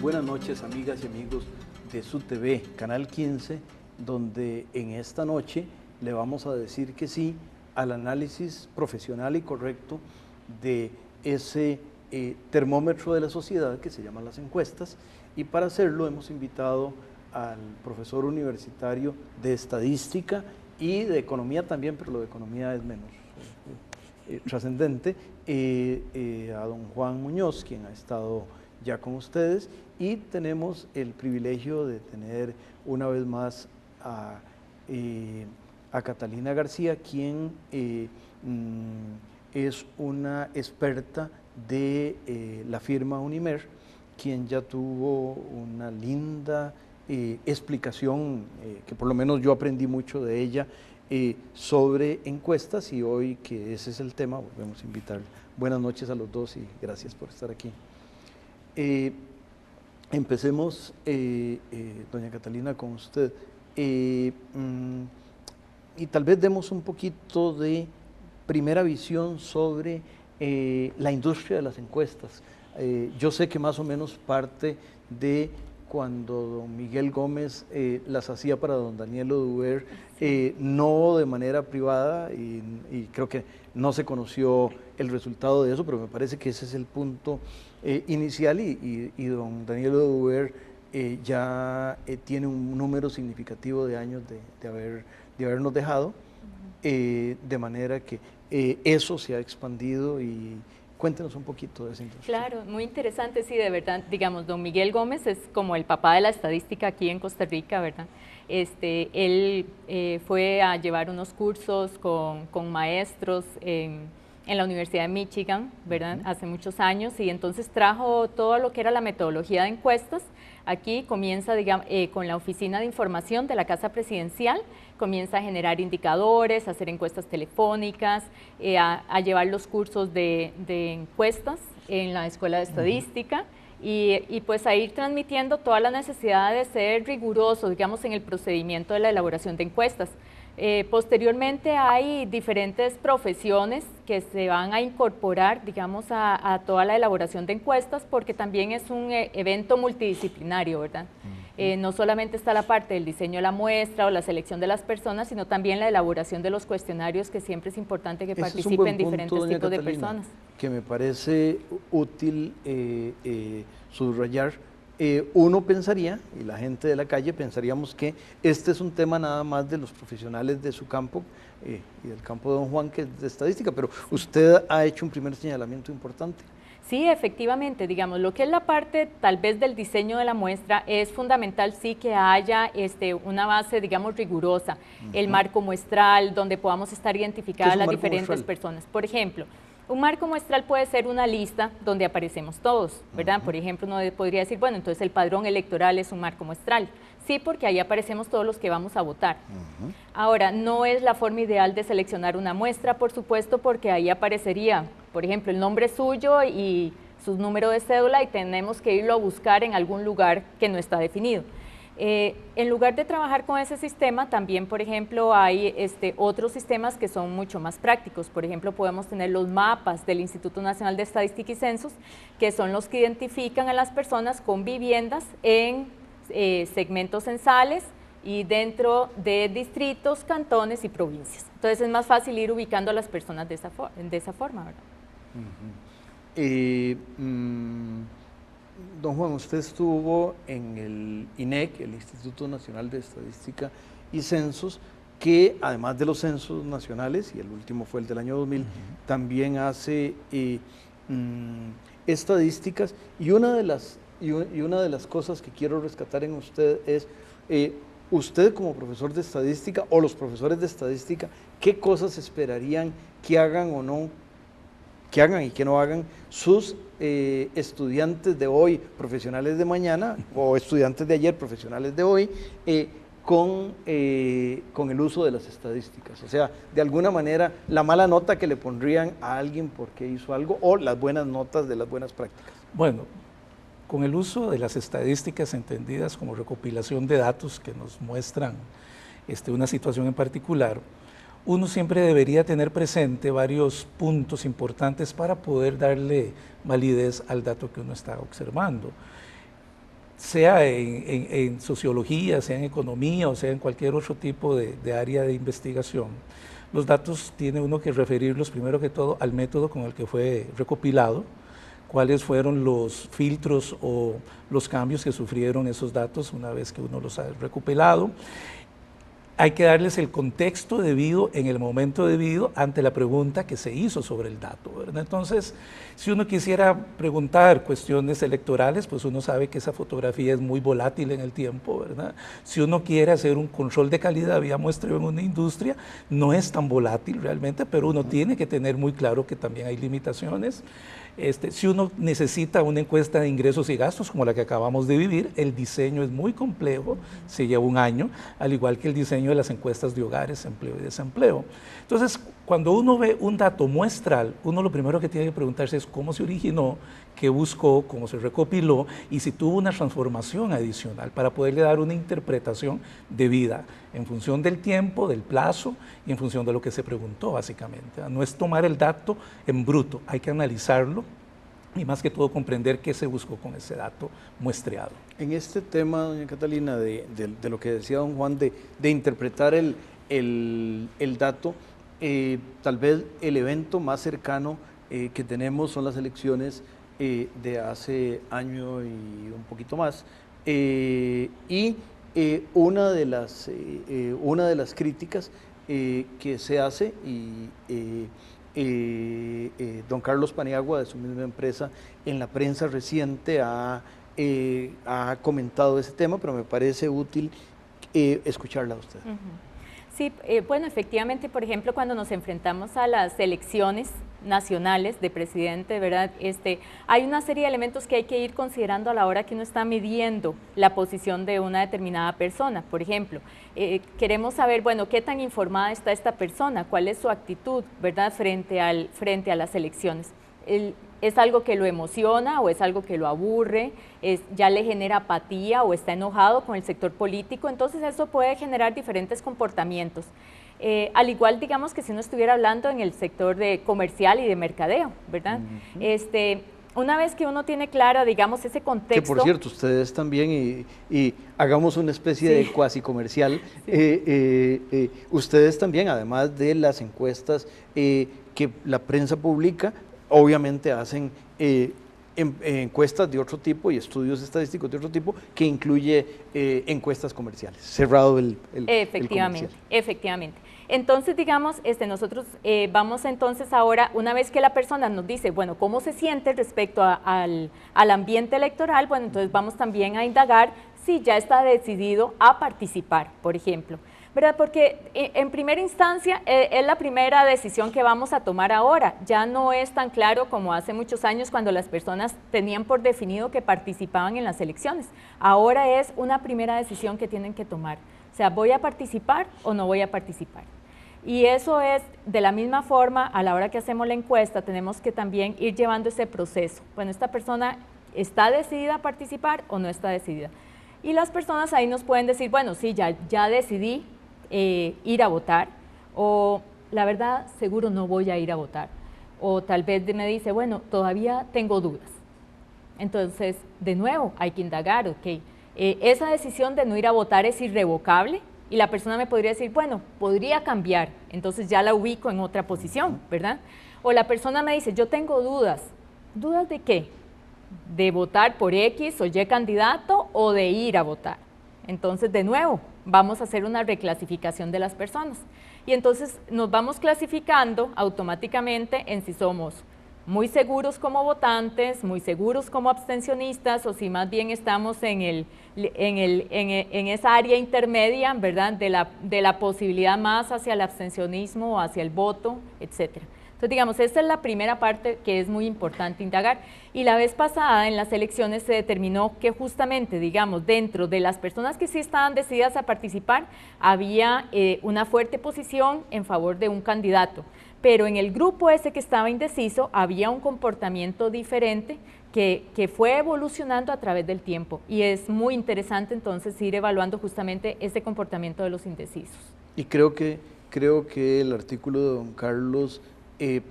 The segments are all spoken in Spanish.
buenas noches, amigas y amigos de su TV, Canal 15, donde en esta noche le vamos a decir que sí al análisis profesional y correcto de ese termómetro de la sociedad que se llaman las encuestas, y para hacerlo hemos invitado al profesor universitario de estadística y de economía también, pero lo de economía es menos trascendente, a don Juan Muñoz, quien ha estado ya con ustedes, y tenemos el privilegio de tener una vez más a Catalina García, quien es una experta de la firma Unimer, quien ya tuvo una linda explicación, que por lo menos yo aprendí mucho de ella, sobre encuestas, y hoy que ese es el tema, volvemos a invitar. Buenas noches a los dos y gracias por estar aquí. Empecemos, doña Catalina, con usted, y tal vez demos un poquito de primera visión sobre la industria de las encuestas. Yo sé que más o menos parte de cuando don Miguel Gómez las hacía para don Daniel Oduber, no de manera privada, y creo que no se conoció el resultado de eso, pero me parece que ese es el punto inicial, y don Daniel Oduber ya tiene un número significativo de años de habernos dejado, de manera que eso se ha expandido. Y cuéntenos un poquito de esa industria. Claro, muy interesante, sí, de verdad. Digamos, don Miguel Gómez es como el papá de la estadística aquí en Costa Rica, ¿verdad? Él fue a llevar unos cursos con maestros en la Universidad de Michigan, ¿verdad? Hace muchos años, y entonces trajo todo lo que era la metodología de encuestas. Aquí comienza, digamos, con la Oficina de Información de la Casa Presidencial, comienza a generar indicadores, a hacer encuestas telefónicas, a llevar los cursos de encuestas en la Escuela de Estadística, y pues a ir transmitiendo toda la necesidad de ser riguroso, digamos, en el procedimiento de la elaboración de encuestas. Posteriormente hay diferentes profesiones que se van a incorporar, digamos, a toda la elaboración de encuestas, porque también es un evento multidisciplinario, ¿verdad? No solamente está la parte del diseño de la muestra o la selección de las personas, sino también la elaboración de los cuestionarios, que siempre es importante que participen diferentes tipos de personas. Que me parece útil subrayar. Uno pensaría, y la gente de la calle pensaríamos, que este es un tema nada más de los profesionales de su campo y del campo de don Juan, que es de estadística, pero usted ha hecho un primer señalamiento importante. Sí, efectivamente, digamos, lo que es la parte tal vez del diseño de la muestra, es fundamental sí que haya una base, digamos, rigurosa, el marco muestral, donde podamos estar identificadas las diferentes personas. Por ejemplo, un marco muestral puede ser una lista donde aparecemos todos, ¿verdad? Por ejemplo, uno podría decir, bueno, entonces el padrón electoral es un marco muestral. Sí, porque ahí aparecemos todos los que vamos a votar. Ahora, no es la forma ideal de seleccionar una muestra, por supuesto, porque ahí aparecería, por ejemplo, el nombre suyo y su número de cédula, y tenemos que irlo a buscar en algún lugar que no está definido. En lugar de trabajar con ese sistema, también, por ejemplo, hay otros sistemas que son mucho más prácticos. Por ejemplo, podemos tener los mapas del Instituto Nacional de Estadística y Censos, que son los que identifican a las personas con viviendas en segmentos censales y dentro de distritos, cantones y provincias. Entonces es más fácil ir ubicando a las personas de esa forma, ¿verdad? Don Juan, usted estuvo en el INEC, el Instituto Nacional de Estadística y Censos, que además de los censos nacionales, y el último fue el del año 2000, también hace estadísticas, y una de las cosas que quiero rescatar en usted es, usted como profesor de estadística, o los profesores de estadística, ¿qué cosas esperarían que hagan o no, que hagan y que no hagan sus estudiantes de hoy, profesionales de mañana, o estudiantes de ayer, profesionales de hoy, con el uso de las estadísticas? O sea, de alguna manera, la mala nota que le pondrían a alguien porque hizo algo, o las buenas notas de las buenas prácticas. Bueno, con el uso de las estadísticas entendidas como recopilación de datos que nos muestran una situación en particular, uno siempre debería tener presente varios puntos importantes para poder darle validez al dato que uno está observando. sea en sociología, sea en economía o sea en cualquier otro tipo de área de investigación, los datos tiene uno que referirlos primero que todo al método con el que fue recopilado, cuáles fueron los filtros o los cambios que sufrieron esos datos una vez que uno los ha recopilado. Hay que darles el contexto debido en el momento debido ante la pregunta que se hizo sobre el dato, ¿verdad? Entonces, si uno quisiera preguntar cuestiones electorales, pues uno sabe que esa fotografía es muy volátil en el tiempo, ¿verdad? Si uno quiere hacer un control de calidad vía muestreo en una industria, no es tan volátil realmente, pero uno tiene que tener muy claro que también hay limitaciones. Si uno necesita una encuesta de ingresos y gastos como la que acabamos de vivir, el diseño es muy complejo, se lleva un año, al igual que el diseño de las encuestas de hogares, empleo y desempleo. Entonces, cuando uno ve un dato muestral, uno lo primero que tiene que preguntarse es cómo se originó, qué buscó, cómo se recopiló y si tuvo una transformación adicional para poderle dar una interpretación debida en función del tiempo, del plazo y en función de lo que se preguntó básicamente. No es tomar el dato en bruto, hay que analizarlo y más que todo comprender qué se buscó con ese dato muestreado. En este tema, doña Catalina, de lo que decía don Juan, de interpretar el dato, tal vez el evento más cercano que tenemos son las elecciones de hace año y un poquito más, una de las críticas que se hace, don Carlos Paniagua, de su misma empresa, en la prensa reciente ha comentado ese tema, pero me parece útil escucharla a usted. Sí, bueno, efectivamente, por ejemplo, cuando nos enfrentamos a las elecciones nacionales de presidente, ¿verdad? Hay una serie de elementos que hay que ir considerando a la hora que uno está midiendo la posición de una determinada persona. Por ejemplo, queremos saber, bueno, qué tan informada está esta persona, cuál es su actitud, ¿verdad?, frente a las elecciones. ¿Es algo que lo emociona o es algo que lo aburre? ¿Ya le genera apatía o está enojado con el sector político? Entonces eso puede generar diferentes comportamientos. Al igual, digamos, que si uno estuviera hablando en el sector de comercial y de mercadeo, ¿verdad? Una vez que uno tiene clara, digamos, ese contexto... Que por cierto, ustedes también, y hagamos una especie de cuasi comercial, ustedes también, además de las encuestas que la prensa publica, obviamente hacen encuestas de otro tipo y estudios estadísticos de otro tipo que incluye encuestas comerciales, cerrado el Efectivamente, comercial. efectivamente. Entonces, digamos, nosotros vamos entonces ahora, una vez que la persona nos dice, bueno, ¿cómo se siente respecto al ambiente electoral? Bueno, entonces vamos también a indagar si ya está decidido a participar, por ejemplo. ¿Verdad? Porque en primera instancia es la primera decisión que vamos a tomar ahora. Ya no es tan claro como hace muchos años cuando las personas tenían por definido que participaban en las elecciones. Ahora es una primera decisión que tienen que tomar. O sea, ¿voy a participar o no voy a participar? Y eso es de la misma forma, a la hora que hacemos la encuesta, tenemos que también ir llevando ese proceso. Bueno, ¿esta persona está decidida a participar o no está decidida? Y las personas ahí nos pueden decir, bueno, sí, ya decidí ir a votar, o la verdad seguro no voy a ir a votar, o tal vez me dice, bueno, todavía tengo dudas. Entonces, de nuevo, hay que indagar, ok, esa decisión de no ir a votar es irrevocable, y la persona me podría decir, bueno, podría cambiar, entonces ya la ubico en otra posición, ¿verdad? O la persona me dice, yo tengo dudas. ¿Dudas de qué? ¿De votar por X o Y candidato o de ir a votar? Entonces, de nuevo, vamos a hacer una reclasificación de las personas. Y entonces nos vamos clasificando automáticamente en si somos muy seguros como votantes, muy seguros como abstencionistas, o si más bien estamos en esa área intermedia, ¿verdad?, de la posibilidad más hacia el abstencionismo o hacia el voto, etcétera. Entonces, digamos, esa es la primera parte que es muy importante indagar. Y la vez pasada, en las elecciones, se determinó que justamente, digamos, dentro de las personas que sí estaban decididas a participar, había una fuerte posición en favor de un candidato. Pero en el grupo ese que estaba indeciso, había un comportamiento diferente que fue evolucionando a través del tiempo. Y es muy interesante, entonces, ir evaluando justamente ese comportamiento de los indecisos. Y creo que el artículo de don Carlos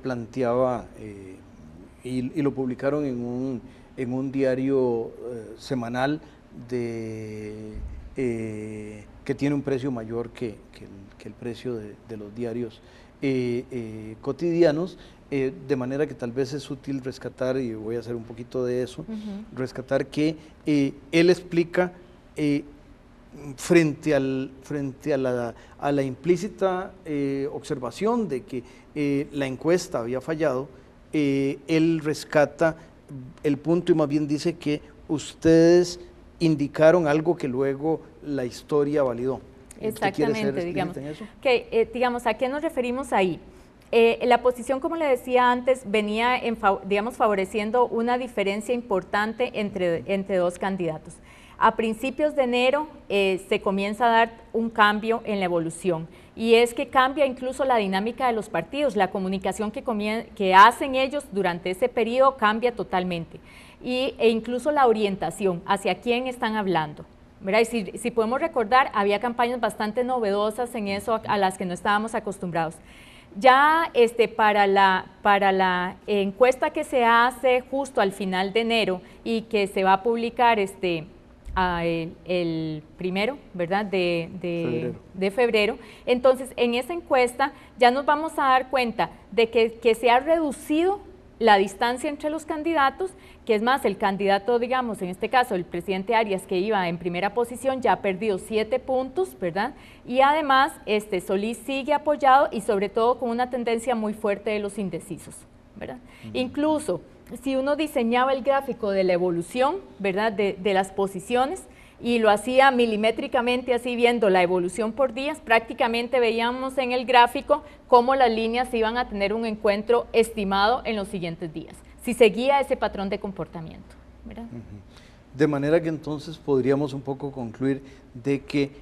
planteaba, y lo publicaron en un diario semanal que tiene un precio mayor que el precio de los diarios cotidianos, de manera que tal vez es útil rescatar, y voy a hacer un poquito de eso, rescatar que él explica frente a la implícita observación de que la encuesta había fallado, él rescata el punto y más bien dice que ustedes indicaron algo que luego la historia validó. Exactamente, digamos. Digamos, ¿a qué nos referimos ahí? La posición, como le decía antes, venía, digamos, favoreciendo una diferencia importante entre dos candidatos. A principios de enero se comienza a dar un cambio en la evolución, y es que cambia incluso la dinámica de los partidos, la comunicación que hacen ellos durante ese periodo cambia totalmente, e incluso la orientación, hacia quién están hablando. ¿Verdad? Y si podemos recordar, había campañas bastante novedosas en eso a las que no estábamos acostumbrados. Ya para la encuesta que se hace justo al final de enero y que se va a publicar el 1, ¿verdad? de febrero, entonces en esa encuesta ya nos vamos a dar cuenta de que se ha reducido la distancia entre los candidatos, que es más, el candidato, digamos, en este caso, el presidente Arias, que iba en primera posición, ya ha perdido 7 puntos, ¿verdad? Y además, Solís sigue apoyado y sobre todo con una tendencia muy fuerte de los indecisos, ¿verdad? Incluso, si uno diseñaba el gráfico de la evolución, ¿verdad?, de las posiciones, y lo hacía milimétricamente, así viendo la evolución por días, prácticamente veíamos en el gráfico cómo las líneas iban a tener un encuentro estimado en los siguientes días, si seguía ese patrón de comportamiento, ¿verdad? De manera que entonces podríamos un poco concluir de que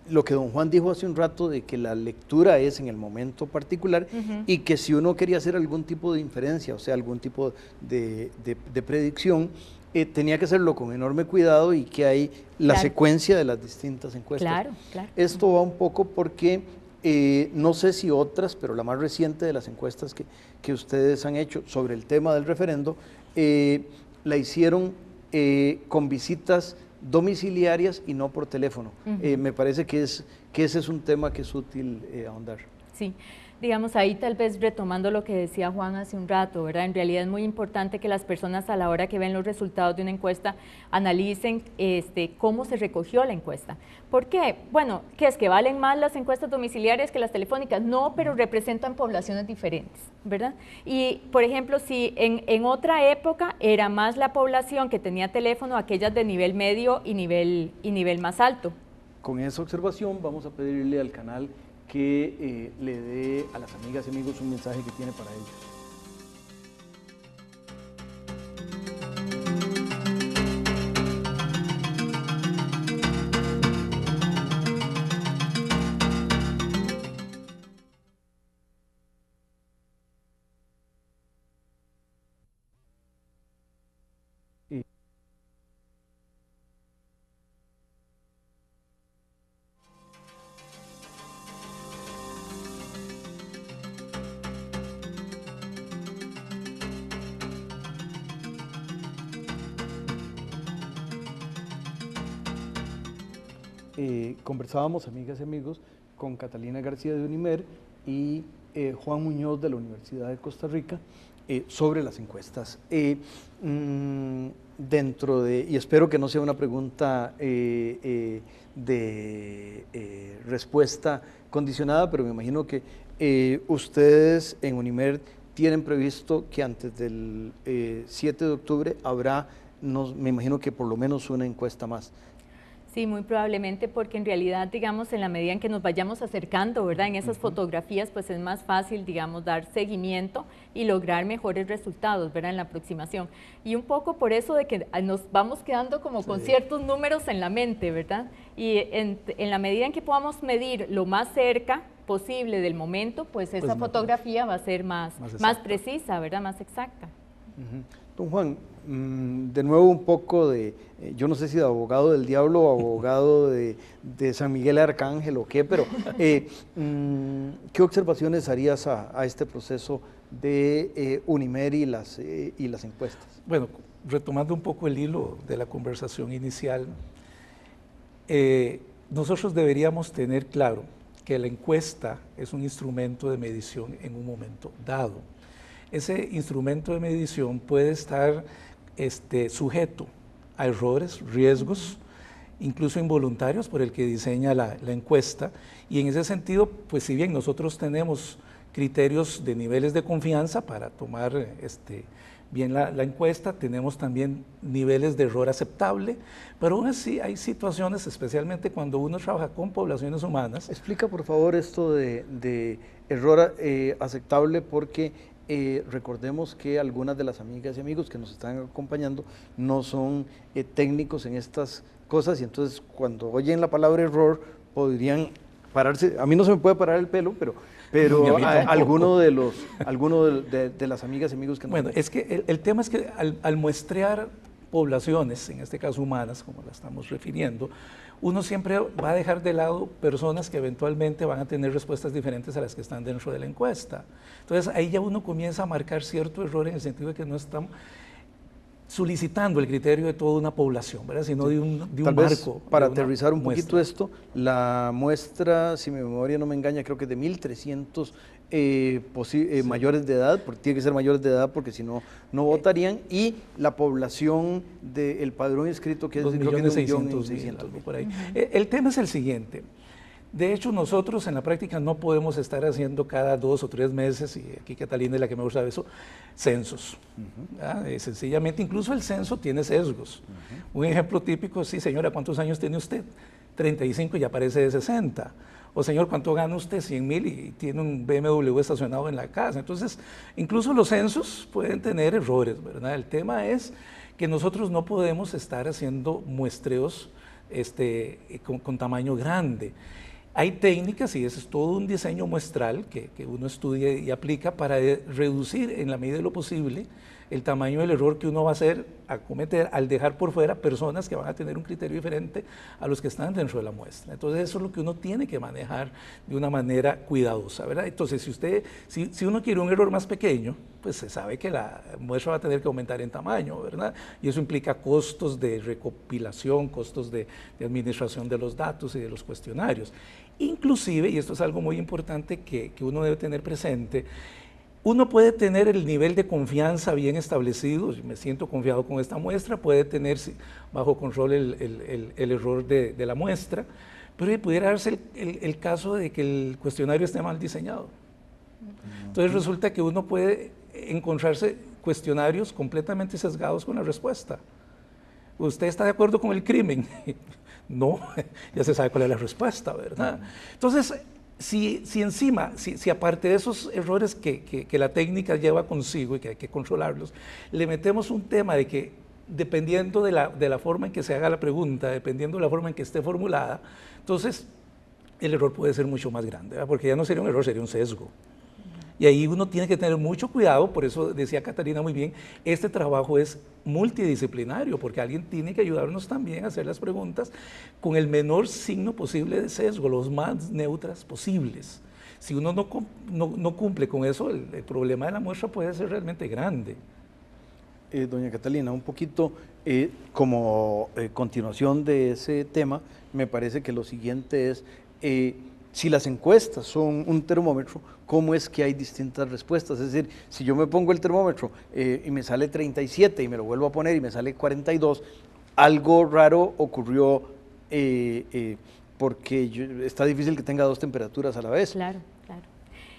lo que don Juan dijo hace un rato, de que la lectura es en el momento particular, y que si uno quería hacer algún tipo de inferencia, o sea, algún tipo de predicción, tenía que hacerlo con enorme cuidado, y que hay la secuencia de las distintas encuestas. Claro, claro. Esto va un poco porque no sé si otras, pero la más reciente de las encuestas que ustedes han hecho sobre el tema del referendo, la hicieron con visitas domiciliarias y no por teléfono. Me parece que ese es un tema que es útil ahondar. Sí. Digamos, ahí tal vez retomando lo que decía Juan hace un rato, ¿verdad? En realidad es muy importante que las personas, a la hora que ven los resultados de una encuesta, analicen cómo se recogió la encuesta. ¿Por qué? Bueno, ¿qué es que valen más las encuestas domiciliarias que las telefónicas? No, pero representan poblaciones diferentes, ¿verdad? Y, por ejemplo, si en otra época era más la población que tenía teléfono, aquellas de nivel medio y nivel más alto. Con esa observación vamos a pedirle al canal que le dé a las amigas y amigos un mensaje que tiene para ellos. Conversábamos, amigas y amigos, con Catalina García de Unimer y Juan Muñoz de la Universidad de Costa Rica sobre las encuestas. Y espero que no sea una pregunta de respuesta condicionada, pero me imagino que ustedes en Unimer tienen previsto que antes del 7 de octubre habrá, me imagino que por lo menos una encuesta más. Sí, muy probablemente, porque en realidad, digamos, en la medida en que nos vayamos acercando, ¿verdad?, en esas fotografías, pues es más fácil, digamos, dar seguimiento y lograr mejores resultados, ¿verdad?, en la aproximación. Y un poco por eso de que nos vamos quedando como con ciertos números en la mente, ¿verdad? Y en la medida en que podamos medir lo más cerca posible del momento, pues esa fotografía va a ser más precisa, ¿verdad?, más exacta. Don Juan, de nuevo un poco yo no sé si de abogado del diablo o abogado de San Miguel Arcángel o qué, pero ¿qué observaciones harías a este proceso de Unimer y las encuestas. Bueno, retomando un poco el hilo de la conversación inicial, nosotros deberíamos tener claro que la encuesta es un instrumento de medición en un momento dado. Ese instrumento de medición puede estar sujeto a errores, riesgos, incluso involuntarios por el que diseña la encuesta, y en ese sentido, pues si bien nosotros tenemos criterios de niveles de confianza para tomar bien la encuesta, tenemos también niveles de error aceptable, pero aún así hay situaciones, especialmente cuando uno trabaja con poblaciones humanas. Explica por favor esto de error aceptable, porque recordemos que algunas de las amigas y amigos que nos están acompañando no son técnicos en estas cosas, y entonces cuando oyen la palabra error podrían pararse. A mí no se me puede parar el pelo, pero alguno de las amigas y amigos que nos... Bueno, es que el tema es que al muestrear poblaciones, en este caso humanas, como la estamos refiriendo, uno siempre va a dejar de lado personas que eventualmente van a tener respuestas diferentes a las que están dentro de la encuesta. Entonces ahí ya uno comienza a marcar cierto error en el sentido de que no están solicitando el criterio de toda una población, ¿verdad? Sino de un marco. Para aterrizar un poquito esto, la muestra, si mi memoria no me engaña, creo que es de 1.300 mayores de edad, porque tiene que ser mayores de edad porque si no, no votarían, y la población del padrón inscrito, que es 2.600.000 por ahí. El tema es el siguiente. De hecho, nosotros en la práctica no podemos estar haciendo cada 2 o 3 meses, y aquí Catalina es la que me gusta de eso, censos. Sencillamente, incluso el censo tiene sesgos. Un ejemplo típico, sí, señora, ¿cuántos años tiene usted? 35 y aparece de 60. O señor, ¿cuánto gana usted? 100.000 y tiene un BMW estacionado en la casa. Entonces, incluso los censos pueden tener errores, ¿verdad? El tema es que nosotros no podemos estar haciendo muestreos con tamaño grande. Hay técnicas, y eso es todo un diseño muestral que uno estudia y aplica para reducir en la medida de lo posible el tamaño del error que uno va a cometer al dejar por fuera personas que van a tener un criterio diferente a los que están dentro de la muestra. Entonces eso es lo que uno tiene que manejar de una manera cuidadosa, ¿verdad? Entonces si uno quiere un error más pequeño, pues se sabe que la muestra va a tener que aumentar en tamaño, ¿verdad? Y eso implica costos de recopilación, costos de administración de los datos y de los cuestionarios. Inclusive, y esto es algo muy importante que uno debe tener presente, uno puede tener el nivel de confianza bien establecido, si me siento confiado con esta muestra, puede tener bajo control el error de la muestra, pero pudiera darse el caso de que el cuestionario esté mal diseñado. Entonces resulta que uno puede encontrarse cuestionarios completamente sesgados con la respuesta. ¿Usted está de acuerdo con el crimen? No, ya se sabe cuál es la respuesta, ¿verdad? Entonces, si aparte de esos errores que la técnica lleva consigo y que hay que controlarlos, le metemos un tema de que dependiendo de la forma en que se haga la pregunta, dependiendo de la forma en que esté formulada, entonces el error puede ser mucho más grande, ¿verdad? Porque ya no sería un error, sería un sesgo. Y ahí uno tiene que tener mucho cuidado, por eso decía Catalina muy bien, este trabajo es multidisciplinario, porque alguien tiene que ayudarnos también a hacer las preguntas con el menor signo posible de sesgo, los más neutras posibles. Si uno no cumple con eso, el problema de la muestra puede ser realmente grande. Doña Catalina, un poquito como continuación de ese tema, me parece que lo siguiente es, si las encuestas son un termómetro, ¿cómo es que hay distintas respuestas? Es decir, si yo me pongo el termómetro y me sale 37 y me lo vuelvo a poner y me sale 42, algo raro ocurrió porque está difícil que tenga 2 temperaturas a la vez. Claro, claro.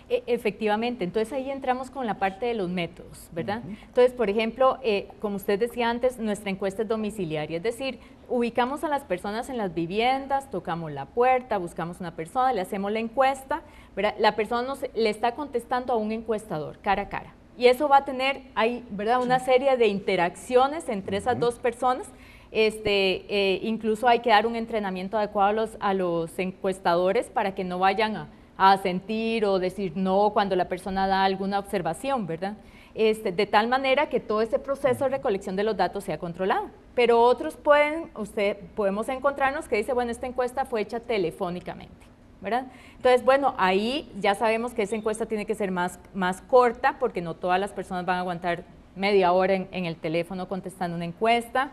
Efectivamente, entonces ahí entramos con la parte de los métodos, ¿verdad? Entonces, por ejemplo, como usted decía antes, nuestra encuesta es domiciliaria, es decir, ubicamos a las personas en las viviendas, tocamos la puerta, buscamos una persona, le hacemos la encuesta, ¿verdad? La persona le está contestando a un encuestador, cara a cara, y eso va a tener, ¿verdad? Una serie de interacciones entre esas 2 personas. Incluso hay que dar un entrenamiento adecuado a los encuestadores para que no vayan a sentir o decir no cuando la persona da alguna observación, ¿verdad? De tal manera que todo ese proceso de recolección de los datos sea controlado. Pero otros podemos encontrarnos que dice, bueno, esta encuesta fue hecha telefónicamente, ¿verdad? Entonces, bueno, ahí ya sabemos que esa encuesta tiene que ser más corta, porque no todas las personas van a aguantar media hora en el teléfono contestando una encuesta.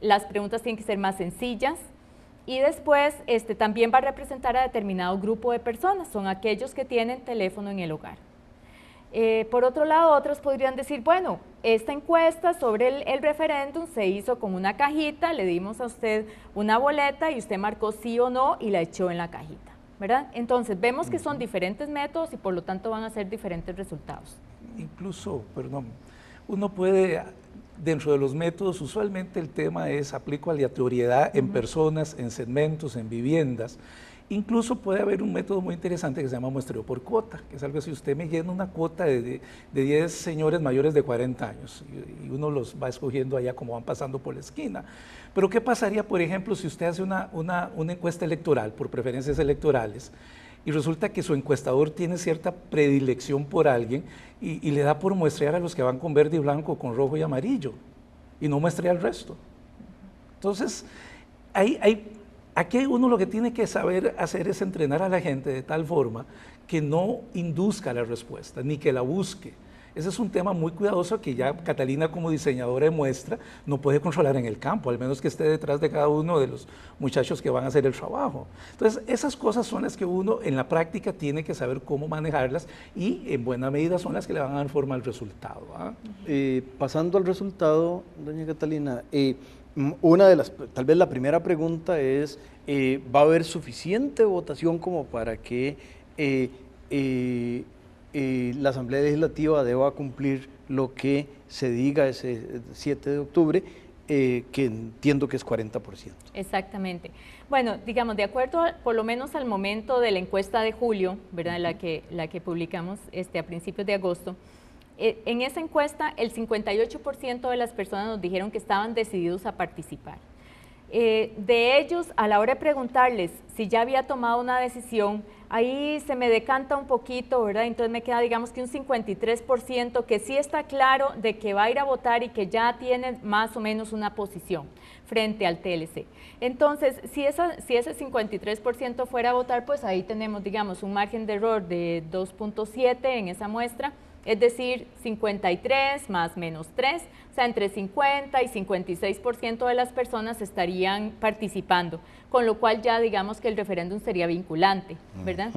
Las preguntas tienen que ser más sencillas. Y después también va a representar a determinado grupo de personas, son aquellos que tienen teléfono en el hogar. Por otro lado, otros podrían decir, bueno, esta encuesta sobre el referéndum se hizo con una cajita, le dimos a usted una boleta y usted marcó sí o no y la echó en la cajita, ¿verdad? Entonces, vemos que son diferentes métodos y por lo tanto van a ser diferentes resultados. Incluso, perdón, uno puede, dentro de los métodos, usualmente el tema es aplico aleatoriedad en personas, en segmentos, en viviendas. Incluso puede haber un método muy interesante que se llama muestreo por cuota, que es algo así, usted me llena una cuota de 10 señores mayores de 40 años y uno los va escogiendo allá como van pasando por la esquina. Pero ¿qué pasaría, por ejemplo, si usted hace una encuesta electoral por preferencias electorales y resulta que su encuestador tiene cierta predilección por alguien y le da por muestrear a los que van con verde y blanco, con rojo y amarillo, y no muestrea al resto? Entonces, aquí uno lo que tiene que saber hacer es entrenar a la gente de tal forma que no induzca la respuesta, ni que la busque. Ese es un tema muy cuidadoso que ya Catalina, como diseñadora de muestra, no puede controlar en el campo, al menos que esté detrás de cada uno de los muchachos que van a hacer el trabajo. Entonces, esas cosas son las que uno en la práctica tiene que saber cómo manejarlas y en buena medida son las que le van a dar forma al resultado. Pasando al resultado, doña Catalina, tal vez la primera pregunta es, ¿va a haber suficiente votación como para que la Asamblea Legislativa deba cumplir lo que se diga ese 7 de octubre, que entiendo que es 40%? Exactamente. Bueno, digamos, de acuerdo por lo menos al momento de la encuesta de julio, ¿verdad? La que publicamos a principios de agosto, en esa encuesta el 58% de las personas nos dijeron que estaban decididos a participar. De ellos, a la hora de preguntarles si ya había tomado una decisión, ahí se me decanta un poquito, ¿verdad? Entonces me queda, digamos que un 53% que sí está claro de que va a ir a votar y que ya tiene más o menos una posición frente al TLC. Entonces, si ese 53% fuera a votar, pues ahí tenemos, digamos, un margen de error de 2.7 en esa muestra, es decir, 53 más menos 3, o sea, entre 50 y 56% de las personas estarían participando, con lo cual ya digamos que el referéndum sería vinculante, ¿verdad?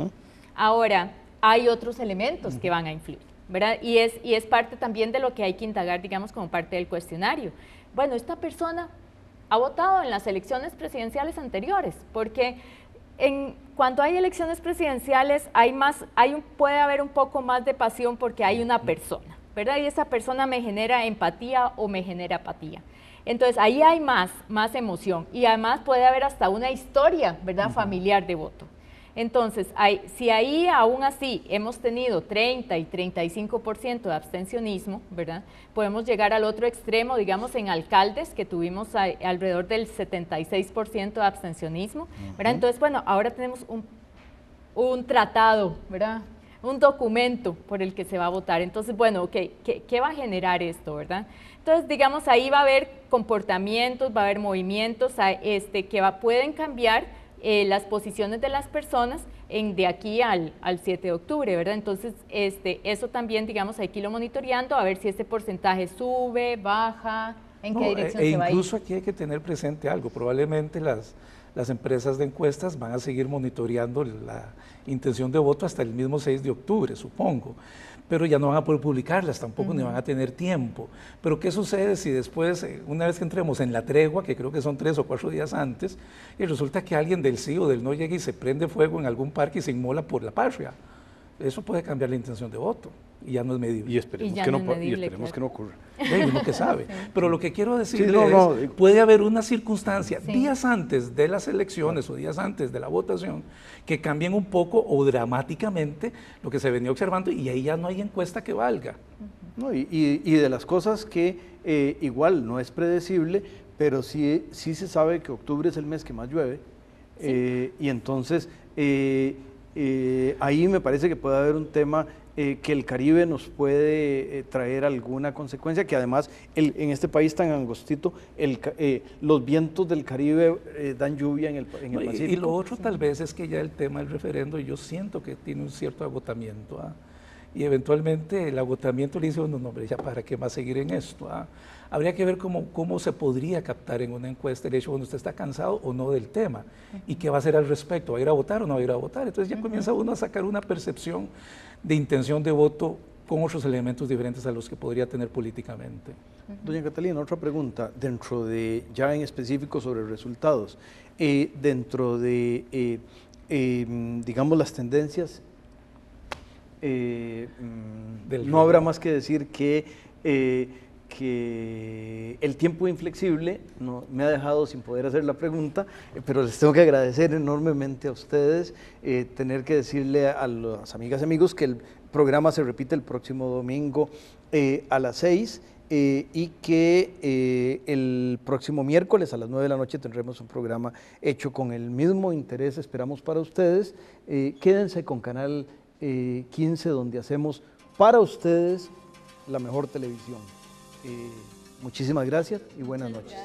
Ahora, hay otros elementos que van a influir, ¿verdad? Y es parte también de lo que hay que indagar, digamos, como parte del cuestionario. Bueno, esta persona ha votado en las elecciones presidenciales anteriores, porque cuando hay elecciones presidenciales puede haber un poco más de pasión porque hay una persona, ¿verdad? Y esa persona me genera empatía o me genera apatía. Entonces ahí hay más emoción y además puede haber hasta una historia, ¿verdad? Familiar de voto. Entonces, si ahí aún así hemos tenido 30 y 35% de abstencionismo, ¿verdad? Podemos llegar al otro extremo, digamos, en alcaldes, que tuvimos alrededor del 76% de abstencionismo, ¿verdad? Entonces, bueno, ahora tenemos un tratado, ¿verdad? Un documento por el que se va a votar. Entonces, bueno, ¿qué va a generar esto, verdad? Entonces, digamos, ahí va a haber comportamientos, va a haber movimientos que pueden cambiar las posiciones de las personas de aquí al 7 de octubre, ¿verdad? Entonces, eso también, digamos, hay que irlo monitoreando, a ver si este porcentaje sube, baja, en qué dirección se va a ir. Incluso aquí hay que tener presente algo, probablemente las empresas de encuestas van a seguir monitoreando la intención de voto hasta el mismo 6 de octubre, supongo, pero ya no van a poder publicarlas tampoco, ni van a tener tiempo. Pero ¿qué sucede si después, una vez que entremos en la tregua, que creo que son 3 o 4 días antes, y resulta que alguien del sí o del no llegue y se prende fuego en algún parque y se inmola por la patria? Eso puede cambiar la intención de voto y ya no es medible. Y esperemos que no ocurra. Uno que sabe. Pero lo que quiero decirle es, puede haber una circunstancia días antes de las elecciones o días antes de la votación que cambien un poco o dramáticamente lo que se venía observando y ahí ya no hay encuesta que valga. No, y de las cosas que igual no es predecible, pero sí se sabe que octubre es el mes que más llueve, y entonces ahí me parece que puede haber un tema que el Caribe nos puede traer alguna consecuencia, que además en este país tan angostito, los vientos del Caribe dan lluvia en el Pacífico. Y lo otro tal vez es que ya el tema del referendo yo siento que tiene un cierto agotamiento, y eventualmente el agotamiento le dice a uno, no, hombre, ya para qué más seguir en esto. Habría que ver cómo se podría captar en una encuesta el hecho cuando usted está cansado o no del tema, y qué va a hacer al respecto, ¿va a ir a votar o no va a ir a votar? Entonces ya comienza uno a sacar una percepción de intención de voto con otros elementos diferentes a los que podría tener políticamente. Doña Catalina, otra pregunta, dentro de, ya en específico sobre resultados, dentro de, digamos, las tendencias, no habrá más que decir que el tiempo inflexible me ha dejado sin poder hacer la pregunta, pero les tengo que agradecer enormemente a ustedes, tener que decirle a las amigas y amigos que el programa se repite el próximo domingo a las 6 y que el próximo miércoles a las 9 de la noche tendremos un programa hecho con el mismo interés, esperamos, para ustedes. Quédense con Canal 15, donde hacemos para ustedes la mejor televisión. Muchísimas gracias y buenas noches.